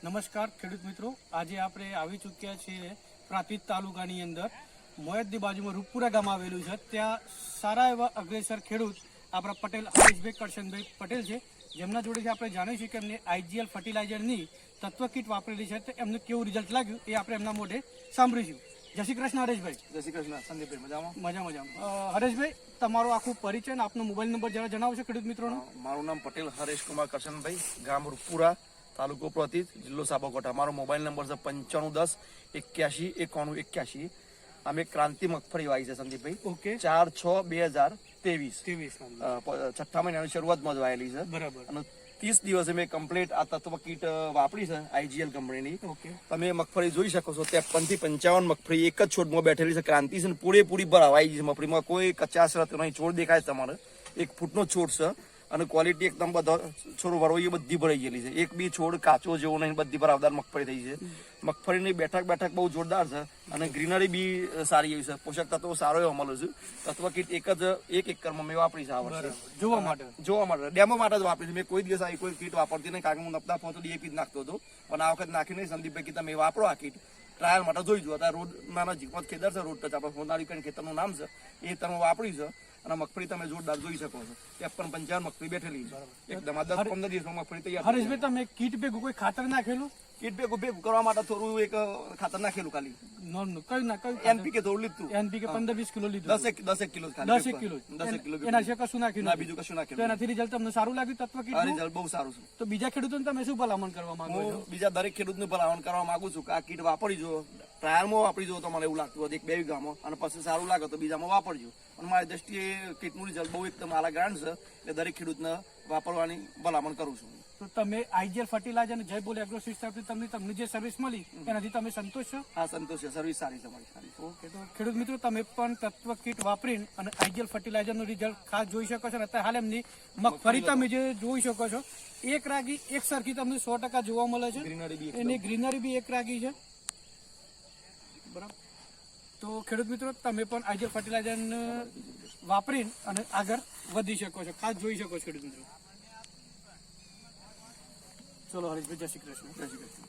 નમસ્કાર ખેડૂત મિત્રો, આજે આપણે આવી ચૂક્યા છીએ પ્રાંતિજ તાલુકાની અંદર મોયદની બાજુમાં રૂપપુરા ગામ આવેલું છે. ત્યાં સારા એવા અગ્રેસર ખેડૂત આપણા પટેલ હરેશભાઈ કરશનભાઈ પટેલ છે, જેમના જોડેથી આપણે જાણીએ છીએ કે એમને આઈજીએલ ફર્ટિલાઇઝરની તત્વ કીટ વાપરેલી છે, તો એમને કેવું રિઝલ્ટ લાગ્યું એ આપણે એમના મોઢે સાંભળીશું. જય શ્રી કૃષ્ણ હરેશભાઈ. જય શ્રી કૃષ્ણ સંદીપભાઈ. મજામાં. હરેશભાઈ, તમારો આખો પરિચય અને આપનો મોબાઈલ નંબર જરા જણાવશો ખેડૂત મિત્રોનો? મારું નામ પટેલ હરેશકુમાર કરશનભાઈ, ગામ રૂપપુરા, તાલુકો પ્રાંતિજ, જિલ્લો સાબરકાંઠા. મારો મોબાઈલ નંબર છે 9510819181. અમે ક્રાંતિ મગફળી વાવી છે સંદીપભાઈ. ઓકે. 4/6/2023 છઠ્ઠા મહિનાની શરૂઆતમાં જ વાયેલી છે. બરાબર. અને 30 દિવસે મેં કમ્પ્લીટ આ તત્વ કીટ વાપરી છે આઈજીએલ કંપનીની. ઓકે. તમે મગફળી જોઈ શકો છો, 53 થી 55 મગફળી એક જ છોડમાં બેઠેલી છે. ક્રાંતિ છે, પૂરેપૂરી ભરાવાઈ છે મગફળીમાં, કોઈ કચાશ રહેતો નહીં. છોડ દેખાય તમારે 1 ફૂટનો છોડ છે અને ક્વોલિટી એકદમ બધા છોડ વરોઈ બધી ભરાઈ ગયેલી છે. એક બી છોડ કાચો જેવો નહીં, બધી ભરાવદાર મગફળી થઈ છે. મગફળીની બેઠક બહુ જોરદાર છે અને ગ્રીનરી બી સારી એવી છે. પોષક તત્વો સારો એવો મળે છે. તત્વ કીટ એક એકરમાં મેં વાપરી છે આ વર્ષે. જોવા માટે ડેમો માટે જ વાપરી છે. મેં કોઈ દિવસ આવી કોઈ કીટ વાપરતી નહીં, કારણ કે હું નપતા પહોંચતો ડીએપી જ નાખતો હતો. પણ આ વખત નાખી નહીં. સંદીપભાઈ કે તમે વાપરો આ કીટ, ટ્રાયલ માટે જોઈ જુઓ. અત્યારે રોડ નાના જીકમાં ખેતર છે, રોડ ટચ આપણે હોનારી ખેતરનું નામ છે, એ તમે વાપરી છે અને મગફળી તમે જોરદાર જોઈ શકો છો. 53-55 મગફળી બેઠેલી છે એકદમ. આ 10-15 દિવસમાં મગફળી તૈયાર. હરેશભાઈ, તમે કીટ ભેગું કોઈ ખાતર નાખેલું? કીટ ભેગું કરવા માટે થોડું એક ખાતર નાખેલું ખાલી. કયું એનપીકે થોડું લીધું. એનપીકે 15-20 કિલો લીધું. 10 કિલો 10 કિલો. એના સિવાય કશું નાખ્યું ના, બીજું કશું નાખ્યું. તો એનાથી રિઝલ્ટ તમને સારું લાગ્યું તત્વ કીટ? રિઝલ્ટ બહુ સારું છે. તો બીજા ખેડૂતોને તમે શું ભલામણ કરવા માંગો છો? બીજા દરેક ખેડૂતને ભલામણ કરવા માંગુ છું કે આ કીટ વાપરી જો, ટ્રાયલમાં વાપરી જો. તમને એવું લાગતું હતું 1-2 વીઘામાં અને પછી સારું લાગે તો બીજામાં વાપરજો. અને મારી દ્રષ્ટિએ કીટનું રિઝલ્ટ બહુ એકદમ આલા ગ્રાન્ડ છે, એટલે દરેક ખેડૂતને વાપરવાની ભલામણ કરું છું. તો તમે આઈજીએલ ફર્ટિલાઇઝર અને જય બોલ એગ્રો સિસ્ટમથી તમને જે સર્વિસ મળી એનાથી તમે સંતોષ છો? હા, સંતોષ છે. સર્વિસ સારી છે મારી, સારી. ઓકે. તો ખેડૂત મિત્રો, તમે પણ તત્વ કીટ વાપરીને અને આઈજીએલ ફર્ટિલાઇઝરનું રિઝલ્ટ ખાસ જોઈ શકો છો. અત્યારે હાલ એમની મગફળી તમે જે જોઈ શકો છો, એક રાગી એક સરખી તમને 100% જોવા મળે છે. એની ગ્રીનરી બી એક રાગી છે. બરાબર. તો ખેડૂત મિત્રો, તમે પણ આઈજીએલ ફર્ટિલાઇઝર વાપરીને અને આગળ વધી શકો છો. ખાસ જોઈ શકો છો ખેડૂત મિત્રો. ચલો હરેશભાઈ, જય શ્રી કૃષ્ણ. જય શ્રી કૃષ્ણ.